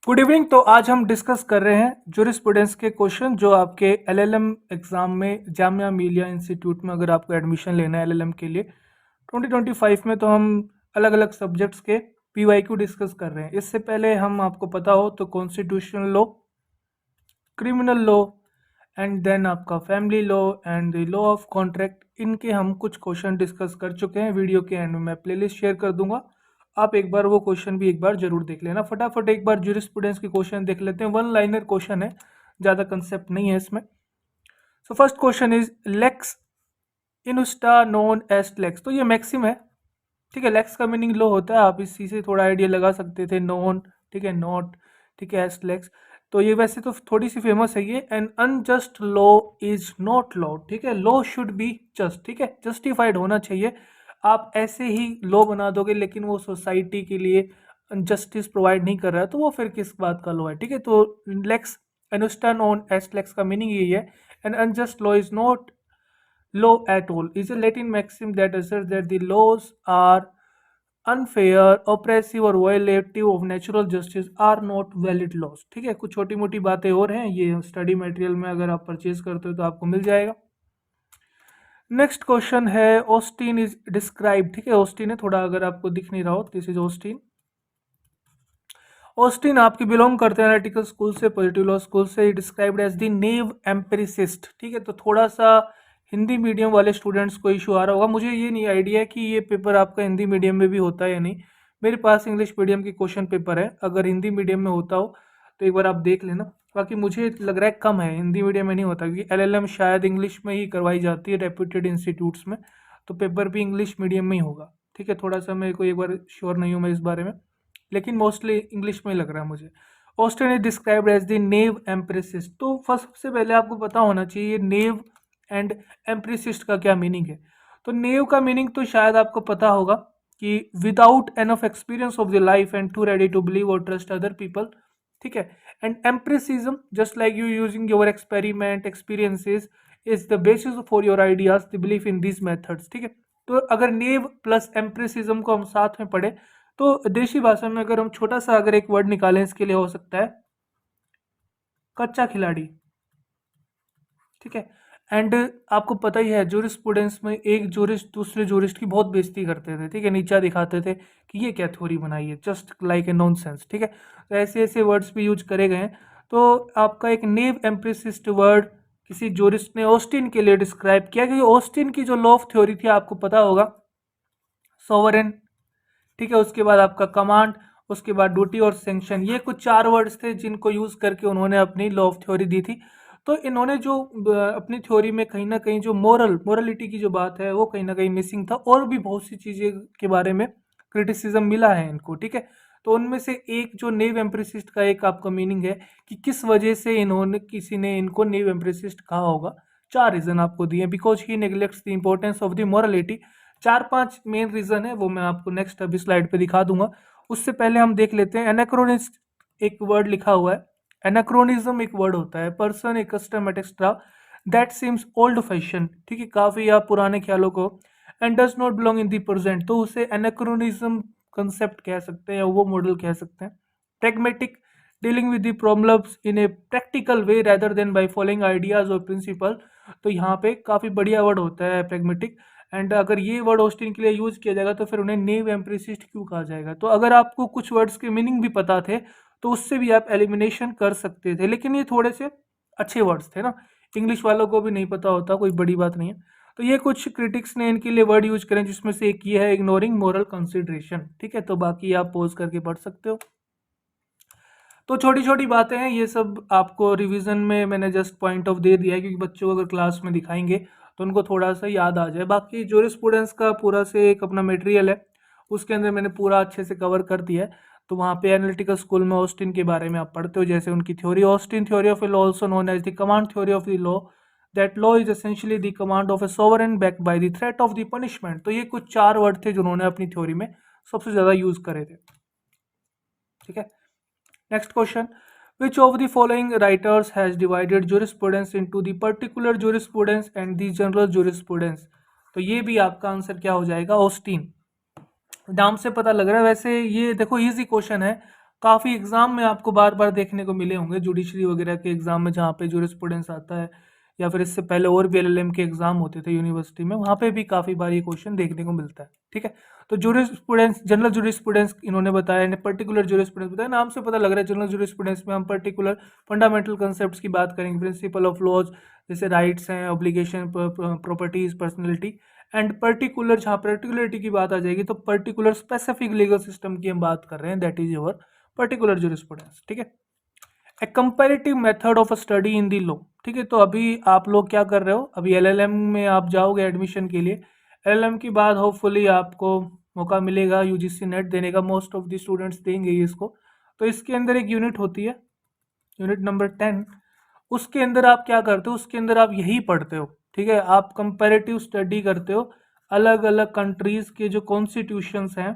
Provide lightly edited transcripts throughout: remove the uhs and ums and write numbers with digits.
Good evening. तो आज हम डिस्कस कर रहे हैं जूरिस्प्रूडेंस के क्वेश्चन जो आपके एलएलएम एग्जाम में जामिया मिलिया इंस्टीट्यूट में अगर आपको एडमिशन लेना है एलएलएम के लिए 2025 में, तो हम अलग अलग सब्जेक्ट्स के पीवाईक्यू डिस्कस कर रहे हैं। इससे पहले हम आपको पता हो तो constitutional law, criminal law and then आपका family law and the law of contract, इनके हम कुछ क्वेश्चन डिस्कस कर चुके हैं। वीडियो के एंड में मैं प्लेलिस्ट शेयर कर दूंगा, आप एक बार वो क्वेश्चन भी एक बार जरूर देख लेना। फटाफट एक बार जूरिस्प्रूडेंस के क्वेश्चन देख लेते हैं। वन लाइनर क्वेश्चन है, ज़्यादा कंसेप्ट नहीं है इसमें। So first question is lex injusta known as lex. तो ये मैक्सिम है, ठीक है। लेक्स का मीनिंग लो होता है, आप इस चीज़ से थोड़ा आइडिया लगा सकते थे। नोन, ठीक है, नॉट, ठीक है, एज लेक्स। तो ये वैसे तो थोड़ी सी फेमस है ये। N unjust law is not law, ठीक है। लॉ शुड बी जस्ट, ठीक है, जस्टिफाइड होना चाहिए। आप ऐसे ही लॉ बना दोगे लेकिन वो सोसाइटी के लिए जस्टिस प्रोवाइड नहीं कर रहा है, तो वो फिर किस बात का लॉ है, ठीक है। तो लेक्स एनुस्टा नॉन एज लेक्स का मीनिंग यही है। N unjust law is not law at all is a Latin maxim that asserts that the laws are unfair, oppressive और violative of natural justice are not valid laws, ठीक है। कुछ छोटी मोटी बातें और हैं, ये स्टडी मटेरियल में अगर आप परचेज करते हो तो आपको मिल जाएगा। नेक्स्ट क्वेश्चन है ऑस्टिन इज डिस्क्राइब, ठीक है। ऑस्टिन है, थोड़ा अगर आपको दिख नहीं रहा हो, दिस इज ऑस्टिन। ऑस्टिन आपके बिलोंग करते हैं एनालिटिकल स्कूल से, पॉजिटिव लॉ स्कूल से। डिस्क्राइब्ड एज द नेव एम्पिरिसिस्ट, ठीक है। तो थोड़ा सा हिंदी मीडियम वाले स्टूडेंट्स को इशू आ रहा होगा, मुझे ये नहीं आइडिया कि ये पेपर आपका हिंदी मीडियम में भी होता है या नहीं। मेरे पास इंग्लिश मीडियम की क्वेश्चन पेपर है, अगर हिंदी मीडियम में होता हो तो एक बार आप देख लेना। बाकी मुझे लग रहा है कम है, हिंदी मीडियम में नहीं होता, क्योंकि एलएलएम शायद इंग्लिश में ही करवाई जाती है रेप्यूटेड इंस्टीट्यूट्स में, तो पेपर भी इंग्लिश मीडियम में ही होगा, ठीक है। थोड़ा सा मेरे को एक बार श्योर नहीं हूँ मैं इस बारे में, लेकिन मोस्टली इंग्लिश में ही लग रहा है मुझे। Austin is described as the naive empiricist. तो फर्स्ट सबसे पहले आपको पता होना चाहिए नेव एंड एम्प्रेसिस्ट का क्या मीनिंग है। तो नेव का मीनिंग तो शायद आपको पता होगा कि without enough experience of the life and to ready to believe और ट्रस्ट अदर पीपल, ठीक है। And empiricism just like you using your experiment experiences is the basis for your ideas the belief in this methods, ठीक है। तो अगर नेव plus एम्प्रेसिज्म को हम साथ में पढ़े तो देशी भाषा में अगर हम छोटा सा अगर एक वर्ड निकालें इसके लिए हो सकता है कच्चा खिलाड़ी, ठीक है। एंड आपको पता ही है जूरिस्प्रूडेंस में एक जूरिस्ट दूसरे जूरिस्ट की बहुत बेइज्जती करते थे, ठीक है, नीचा दिखाते थे कि ये क्या थ्योरी बनाई है, जस्ट लाइक ए नॉनसेंस, ठीक है। तो ऐसे ऐसे वर्ड्स भी यूज करे गए हैं। तो आपका एक नेव एम्प्रेसिस्ट वर्ड किसी जूरिस्ट ने ऑस्टिन के लिए डिस्क्राइब किया, क्योंकि ऑस्टिन की जो लॉ ऑफ थ्योरी थी आपको पता होगा, सोवरेन, ठीक है, उसके बाद आपका कमांड, उसके बाद ड्यूटी और सेंक्शन, ये कुछ चार वर्ड्स थे जिनको यूज करके उन्होंने अपनी लॉ ऑफ थ्योरी दी थी। तो इन्होंने जो अपनी थ्योरी में कहीं ना कहीं जो मोरलिटी की जो बात है वो कहीं ना कहीं मिसिंग था, और भी बहुत सी चीजें के बारे में क्रिटिसिज्म मिला है इनको, ठीक है। तो उनमें से एक जो नेव एम्प्रेसिस्ट का एक आपका मीनिंग है कि किस वजह से इन्होंने किसी ने इनको नेव एम्प्रेसिस्ट कहा होगा। चार रीजन आपको दिए, because he neglects the importance of the morality. चार पांच मेन रीजन है, वो मैं आपको नेक्स्ट अभी स्लाइड पे दिखा दूंगा। उससे पहले हम देख लेते हैं एनाक्रोनिस्ट, एक वर्ड लिखा हुआ है। एनाक्रोनिज्म एक वर्ड होता है, person, A custom, etcetera that seems old fashion, ठीक है, काफी आप पुराने ख्यालों को, and does not belong in the present, तो उसे एनाक्रोनिज्म कंसेप्ट कह सकते हैं या वो मॉडल कह सकते हैं। Pragmatic, dealing with the problems in a practical way rather than by following ideas और प्रिंसिपल। तो यहाँ पे काफी बढ़िया वर्ड होता है प्रैग्मेटिक। एंड अगर ये वर्ड ऑस्टिन के लिए यूज किया जाएगा तो फिर उन्हें नेव एम्प्रेसिस्ट क्यों कहा जाएगा। तो अगर आपको कुछ वर्ड्स के मीनिंग भी पता थे तो उससे भी आप एलिमिनेशन कर सकते थे, लेकिन ये थोड़े से अच्छे वर्ड्स थे ना, इंग्लिश वालों को भी नहीं पता होता, कोई बड़ी बात नहीं है। तो ये कुछ क्रिटिक्स ने इनके लिए वर्ड यूज करें, जिसमें से एक ये है इग्नोरिंग मोरल कंसिडरेशन, ठीक है। तो बाकी आप पोज करके पढ़ सकते हो। तो छोटी छोटी बातें हैं, ये सब आपको रिवीजन में मैंने जस्ट पॉइंट ऑफ दे दिया है, क्योंकि बच्चों को अगर क्लास में दिखाएंगे तो उनको थोड़ा सा याद आ जाए। बाकी जूरिस्प्रूडेंस का पूरा से एक अपना मटेरियल है, उसके अंदर मैंने पूरा अच्छे से कवर कर दिया है। तो वहाँ पे एनालिटिकल स्कूल में ऑस्टिन के बारे में आप पढ़ते हो, जैसे उनकी theory, Austin theory of a law also known as the command theory of the law, that law is essentially the command of a sovereign backed by the threat of the punishment. तो ये कुछ चार word थे जो उन्होंने अपनी theory में सबसे ज्यादा यूज करे थे, ठीक है। Next question. Which of the following writers has divided jurisprudence into the particular jurisprudence and the general jurisprudence? तो ये भी आपका आंसर क्या हो जाएगा, ऑस्टिन। नाम से पता लग रहा है, वैसे ये देखो इजी क्वेश्चन है, काफ़ी एग्ज़ाम में आपको बार-बार देखने को मिले होंगे जुडिशरी वगैरह के एग्ज़ाम में जहाँ पे जूरिस्प्रूडेंस आता है, या फिर इससे पहले और भी एलएलएम के एग्ज़ाम होते थे यूनिवर्सिटी में, वहाँ पे भी काफ़ी बार ये क्वेश्चन देखने को मिलता है, ठीक है? तो जूरिस्प्रूडेंस, जनरल जूरिस्प्रूडेंस इन्होंने बताया, इन्हें पर्टिकुलर जूरिस्प्रूडेंस बताया, नाम से पता लग रहा है जनरल जूरिस्प्रूडेंस में हम पर्टिकुलर फंडामेंटल कांसेप्ट्स की बात करेंगे, प्रिंसिपल ऑफ लॉज, जैसे राइट्स हैं, obligation, properties, personality, and particular, जहाँ पर्टिकुलरिटी की बात आ जाएगी तो पर्टिकुलर स्पेसिफिक लीगल सिस्टम की हम बात कर रहे हैं, that is your particular jurisprudence, ठीक है? A comparative method of study in the law, ठीक है? तो अभी आप लोग क्या कर रहे हो, अभी एलएलएम में आप जाओगे एडमिशन के लिए, एलएलएम के बाद होपफुली आपको मौका मिलेगा यूजीसी नेट देने का, मोस्ट ऑफ द स्टूडेंट्स देंगे ये इसको। तो इसके अंदर एक यूनिट होती है, यूनिट नंबर 10, उसके अंदर आप क्या करते हो, उसके अंदर आप यही पढ़ते हो, ठीक है? आप कंपैरेटिव स्टडी करते हो अलग अलग कंट्रीज के जो कॉन्स्टिट्यूशंस हैं,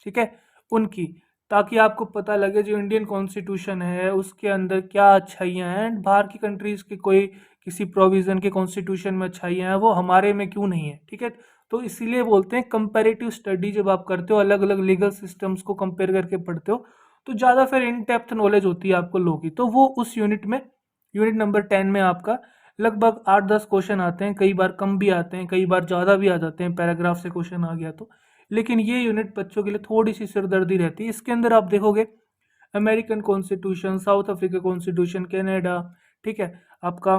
ठीक है, उनकी, ताकि आपको पता लगे जो इंडियन कॉन्स्टिट्यूशन है उसके अंदर क्या अच्छाइयाँ हैं, एंड बाहर की कंट्रीज के कोई किसी प्रोविजन के कॉन्स्टिट्यूशन में अच्छाइयाँ हैं वो हमारे में क्यों नहीं है, ठीक है? तो इसीलिए बोलते हैं कंपैरेटिव स्टडी, जब आप करते हो अलग अलग लीगल सिस्टम्स को कंपेयर करके पढ़ते हो तो ज़्यादा फिर इन डेप्थ नॉलेज होती है आपको लॉ की। तो वो उस यूनिट में, यूनिट नंबर 10 में आपका लगभग 8-10 क्वेश्चन आते हैं, कई बार कम भी आते हैं, कई बार ज़्यादा भी आ जाते हैं, पैराग्राफ से क्वेश्चन आ गया तो। लेकिन ये यूनिट बच्चों के लिए थोड़ी सी सिरदर्दी रहती है। इसके अंदर आप देखोगे American constitution, south Africa constitution, Canada, ठीक है, आपका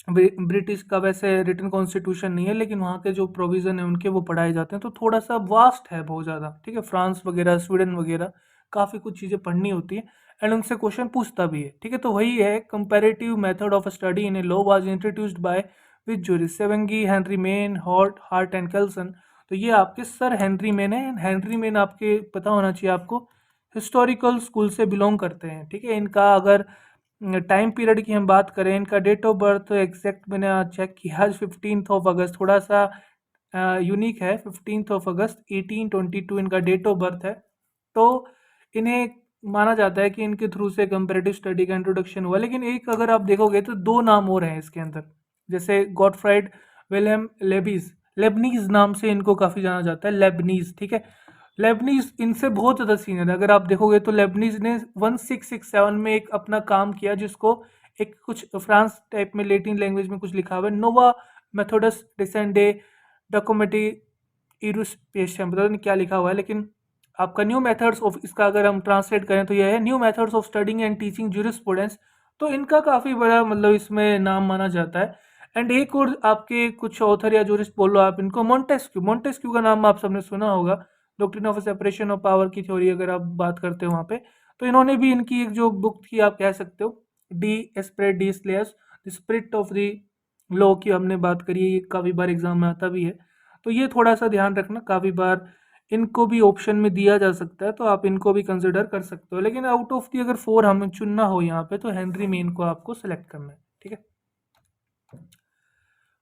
ब्रिटिश का वैसे रिटन कॉन्स्टिट्यूशन नहीं है, लेकिन वहाँ के जो प्रोविज़न है उनके वो पढ़ाए जाते हैं, तो थोड़ा सा वास्ट है बहुत ज़्यादा, ठीक है? फ्रांस वगैरह, स्वीडन वगैरह, काफ़ी कुछ चीज़ें पढ़नी होती है, एंड उनसे क्वेश्चन पूछता भी है, ठीक है? तो वही है, comparative method of study in a law was introduced by which jurists, सेवेंगी, Henry Maine, Hart and Kelsen. तो ये आपके सर हेनरी मेन है। हेनरी मेन आपके पता होना चाहिए आपको, हिस्टोरिकल स्कूल से बिलोंग करते हैं, ठीक है? इनका अगर टाइम पीरियड की हम बात करें, इनका डेट ऑफ बर्थ एग्जैक्ट मैंने आज चेक किया, आज 15 अगस्त, थोड़ा सा यूनिक है, 15 अगस्त 1822 इनका डेट ऑफ बर्थ है। तो इन्हें माना जाता है कि इनके थ्रू से कंपैरेटिव स्टडी का इंट्रोडक्शन हुआ। लेकिन एक अगर आप देखोगे तो दो नाम और हैं इसके अंदर, जैसे गॉटफ्राइड विलियम लेबनीज नाम से इनको काफ़ी जाना जाता है, लेबनीज, ठीक है? लेबनीज इनसे बहुत ज़्यादा सीनियर है। अगर आप देखोगे तो लेबनीज ने 1667 में एक अपना काम किया, जिसको एक कुछ फ्रांस टाइप में लेटिन लैंग्वेज में कुछ लिखा हुआ है, नोवा मेथोडस डिसेंडे डॉक्यूमेंटी इरुस्पेशम, पता नहीं क्या लिखा हुआ है, लेकिन आपका न्यू मेथड्स ऑफ, इसका अगर हम ट्रांसलेट करें तो यह है new methods of studying and teaching jurisprudence. तो इनका काफ़ी बड़ा मतलब इसमें नाम माना जाता है। एंड एक और आपके कुछ ऑथर या जूरिस्ट बोलो आप इनको, मोंटेस्क्यू, मोंटेस्क्यू का नाम आप सबने सुना होगा, doctrine of separation of power की थ्योरी अगर आप बात करते हो वहाँ पे, तो इन्होंने भी इनकी एक जो बुक थी आप कह सकते हो, डी एस्प्रेट डी स्लेयर्स, the spirit of the law की हमने बात करी है, ये काफ़ी बार एग्जाम में आता भी है। तो ये थोड़ा सा ध्यान रखना, काफ़ी बार इनको भी ऑप्शन में दिया जा सकता है, तो आप इनको भी कंसिडर कर सकते हो। लेकिन आउट ऑफ दी अगर 4 हमें चुनना हो यहाँ पे, तो हेनरी मेन को आपको सेलेक्ट करना है, ठीक है?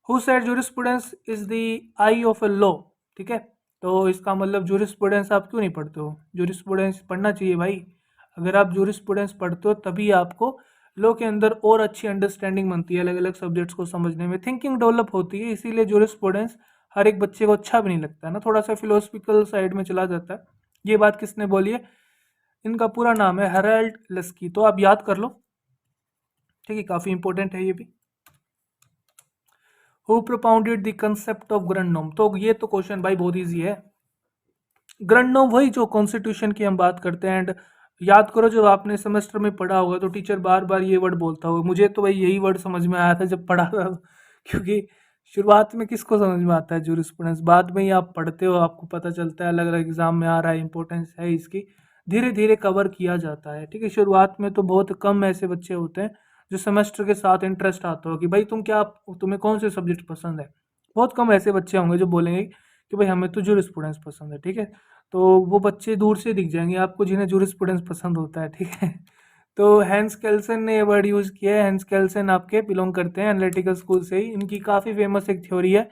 Who said jurisprudence is the I of a law, ठीक है? तो इसका मतलब जूरिस्प्रूडेंस आप क्यों नहीं पढ़ते हो? जूरिस्प्रूडेंस पढ़ना चाहिए भाई। अगर आप जूरिस्प्रूडेंस पढ़ते हो तभी आपको लॉ के अंदर और अच्छी अंडरस्टैंडिंग बनती है, अलग अलग सब्जेक्ट्स को समझने में थिंकिंग डेवलप होती है। इसीलिए जूरिस्प्रूडेंस हर एक बच्चे को अच्छा भी नहीं लगता है ना, थोड़ा सा फिलोसफिकल साइड में चला जाता है। ये बात किसने बोली है? इनका पूरा नाम है हेराल्ड लस्की, तो आप याद कर लो, ठीक है? काफ़ी इंपॉर्टेंट है ये भी। Who propounded the concept of grand norm, तो ये तो क्वेश्चन भाई बहुत इजी है। ग्रैंड नॉर्म वही जो कॉन्स्टिट्यूशन की हम बात करते हैं, एंड याद करो जब आपने सेमेस्टर में पढ़ा होगा तो टीचर बार बार ये वर्ड बोलता होगा। मुझे तो भाई यही वर्ड समझ में आया था जब पढ़ा था, क्योंकि शुरुआत में किसको समझ में आता है जूरिस्प्रूडेंस, बाद में ही आप पढ़ते हो, आपको पता चलता है अलग अलग एग्जाम में आ रहा है, इंपॉर्टेंस है इसकी, धीरे धीरे कवर किया जाता है, ठीक है? शुरुआत में तो बहुत कम ऐसे बच्चे होते हैं जो सेमेस्टर के साथ इंटरेस्ट आता हो कि भाई तुम्हें कौन से सब्जेक्ट पसंद है। बहुत कम ऐसे बच्चे होंगे जो बोलेंगे कि भाई हमें तो जूरिस्प्रूडेंस पसंद है, ठीक है? तो वो बच्चे दूर से दिख जाएंगे आपको जिन्हें जूरिस्प्रूडेंस पसंद होता है, ठीक है? तो हैंस केल्सन ने ये वर्ड यूज़ किया है। हैंस केल्सन आपके बिलोंग करते हैं एनालिटिकल स्कूल से ही। इनकी काफ़ी फेमस एक थ्योरी है,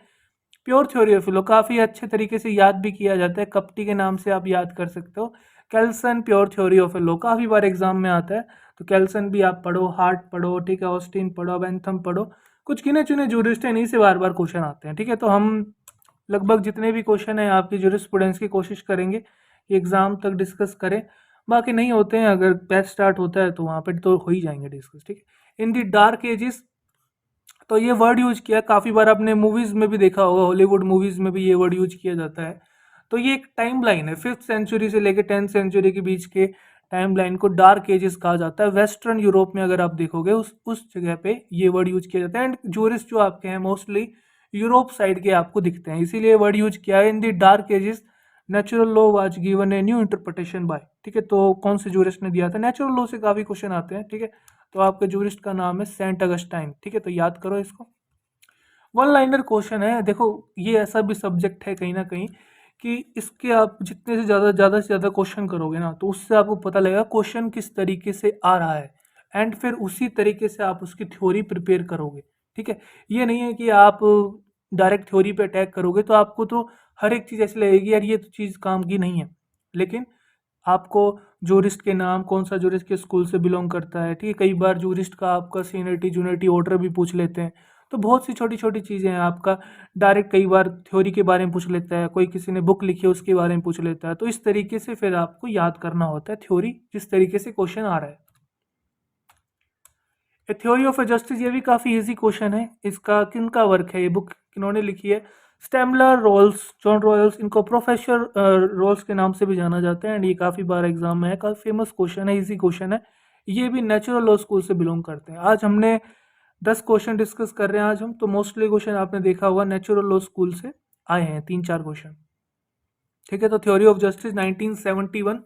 प्योर थ्योरी ऑफ लॉ, काफ़ी अच्छे तरीके से याद भी किया जाता है, कप्टी के नाम से आप याद कर सकते हो। केल्सन प्योर थ्योरी ऑफ लॉ काफ़ी बार एग्जाम में आता है, तो केल्सन भी आप पढ़ो, हार्ट पढ़ो, ठीक है, ऑस्टिन पढ़ो, बेंथम पढ़ो, कुछ गिने चुने जूरिस्ट हैं, इन्हीं से बार बार क्वेश्चन आते हैं, ठीक है? तो हम लगभग जितने भी क्वेश्चन हैं आपकी जूरिस्प्रूडेंस की कोशिश करेंगे कि एग्ज़ाम तक डिस्कस करें। बाकी नहीं होते हैं, अगर बैच स्टार्ट होता है तो वहाँ पे तो हो ही जाएंगे डिस्कस, ठीक है। इन दी डार्क एजेस, तो ये वर्ड यूज किया काफ़ी बार आपने मूवीज़ में भी देखा होगा, हॉलीवुड मूवीज़ में भी ये वर्ड यूज किया जाता है। तो ये एक टाइम लाइन है, 5th सेंचुरी से लेकर 10th सेंचुरी के बीच के टाइम लाइन को डार्क एजेस कहा जाता है। वेस्टर्न यूरोप में अगर आप देखोगे उस जगह पे ये वर्ड यूज किया जाता है। एंड जूरिस्ट जो आपके हैं मोस्टली यूरोप साइड के आपको दिखते हैं, इसीलिए वर्ड यूज किया है। In the dark ages natural law was given a new interpretation by, ठीक है। तो कौन से जूरिस्ट ने दिया था? नेचुरल लॉ से काफ़ी क्वेश्चन आते हैं, ठीक है। तो आपके जूरिस्ट का नाम है सेंट अगस्टाइन, ठीक है। तो याद करो इसको। वन लाइनर क्वेश्चन है, देखो ये ऐसा भी सब्जेक्ट है कहीं ना कहीं कि इसके आप जितने से ज़्यादा क्वेश्चन करोगे ना, तो उससे आपको पता लगेगा क्वेश्चन किस तरीके से आ रहा है, एंड फिर उसी तरीके से आप उसकी थ्योरी प्रिपेयर करोगे, ठीक है। ये नहीं है कि आप डायरेक्ट थ्योरी पे अटैक करोगे तो आपको तो हर एक चीज़ ऐसी लगेगी यार ये तो चीज़ काम की नहीं है। लेकिन आपको जूरिस्ट के नाम, कौन सा जूरिस्ट के स्कूल से बिलोंग करता है, ठीक है। कई बार जूरिस्ट का आपका सीनियरिटी जूनियरिटी ऑर्डर भी पूछ लेते हैं। तो बहुत सी छोटी छोटी चीज़ें हैं, आपका डायरेक्ट कई बार थ्योरी के बारे में पूछ लेता है, कोई किसी ने बुक लिखी है उसके बारे में पूछ लेता है। तो इस तरीके से फिर आपको याद करना होता है थ्योरी, जिस तरीके से क्वेश्चन आ रहा है। ए थ्योरी ऑफ ए जस्टिस, ये भी काफ़ी इजी क्वेश्चन है। इसका किन का वर्क है, ये बुक किन्होंने लिखी है? Stammler, Rawls, John Rawls. इनको प्रोफेसर रोल्स के नाम से भी जाना जाता है। एंड ये काफ़ी बार एग्जाम में है, काफ़ी फेमस क्वेश्चन है, इजी क्वेश्चन है। ये भी नेचुरल लॉ स्कूल से बिलोंग करते हैं। आज हमने 10 क्वेश्चन डिस्कस कर रहे हैं आज हम, तो मोस्टली क्वेश्चन आपने देखा होगा नेचुरल लॉ स्कूल से आए हैं, 3-4 क्वेश्चन, ठीक है। तो theory of justice 1971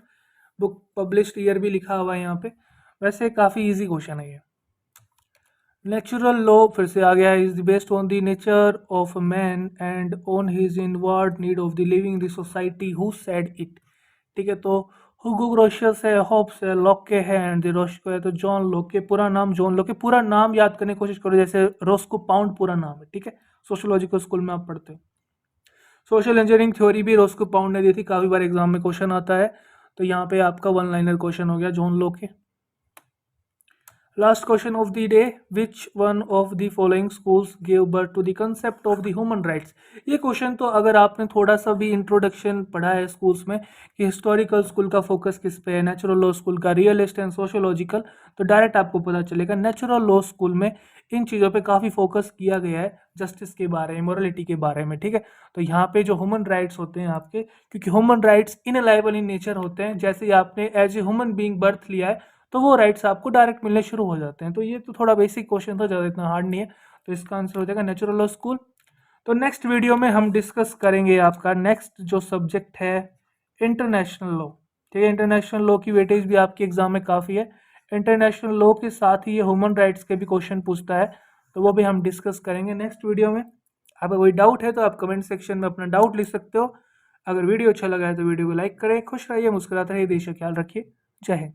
book, published year भी लिखा हुआ है यहाँ पे। वैसे काफ़ी इजी क्वेश्चन है ये। नेचुरल लॉ फिर से आ गया है, is based on the nature of man and on his inward need of the living the society who said it, ठीक है। तो हुगो ग्रोशियस है, होब्स है, लॉके है, एंड द रोस्को है। तो जॉन लॉके, पूरा नाम जॉन लॉके। पूरा नाम याद करने की कोशिश करो, जैसे रोस्को पाउंड पूरा नाम है, ठीक है। सोशियोलॉजिकल स्कूल में आप पढ़ते हो। सोशल इंजीनियरिंग थ्योरी भी रोस्को पाउंड ने दी थी, काफ़ी बार एग्जाम में क्वेश्चन आता है। तो यहाँ पे आपका वन लाइनर क्वेश्चन हो गया John Locke. Last question of the day, which one of the following schools gave birth to the concept of the human rights? ये क्वेश्चन तो अगर आपने थोड़ा सा भी इंट्रोडक्शन पढ़ा है स्कूल्स में कि हिस्टोरिकल स्कूल का फोकस किस पे है, नेचुरल लॉ स्कूल का रियलिस्ट एंड सोशियोलॉजिकल, तो डायरेक्ट आपको पता चलेगा नेचुरल लॉ स्कूल में इन चीज़ों पे काफ़ी फोकस किया गया है, जस्टिस के बारे में, मोरलिटी के बारे में, ठीक है। तो यहाँ पे जो ह्यूमन राइट्स होते हैं आपके, क्योंकि human rights inalienable in nature होते हैं, जैसे ही आपने as a human being birth लिया है तो वो राइट्स आपको डायरेक्ट मिलने शुरू हो जाते हैं। तो ये तो थोड़ा बेसिक क्वेश्चन था, ज़्यादा इतना हार्ड नहीं है। तो इसका आंसर हो जाएगा नेचुरल लॉ स्कूल। तो नेक्स्ट वीडियो में हम डिस्कस करेंगे आपका नेक्स्ट जो सब्जेक्ट है इंटरनेशनल लॉ, ठीक है। इंटरनेशनल लॉ की वेटेज भी आपके एग्जाम में काफ़ी है। इंटरनेशनल लॉ के साथ ही ये ह्यूमन राइट्स के भी क्वेश्चन पूछता है, तो वो भी हम डिस्कस करेंगे नेक्स्ट वीडियो में। अगर कोई डाउट है तो आप कमेंट सेक्शन में अपना डाउट लिख सकते हो। अगर वीडियो अच्छा लगा है तो वीडियो को लाइक करें। खुश रहिए, मुस्कुराते रहिए, देश का ख्याल रखिए। जय हिंद।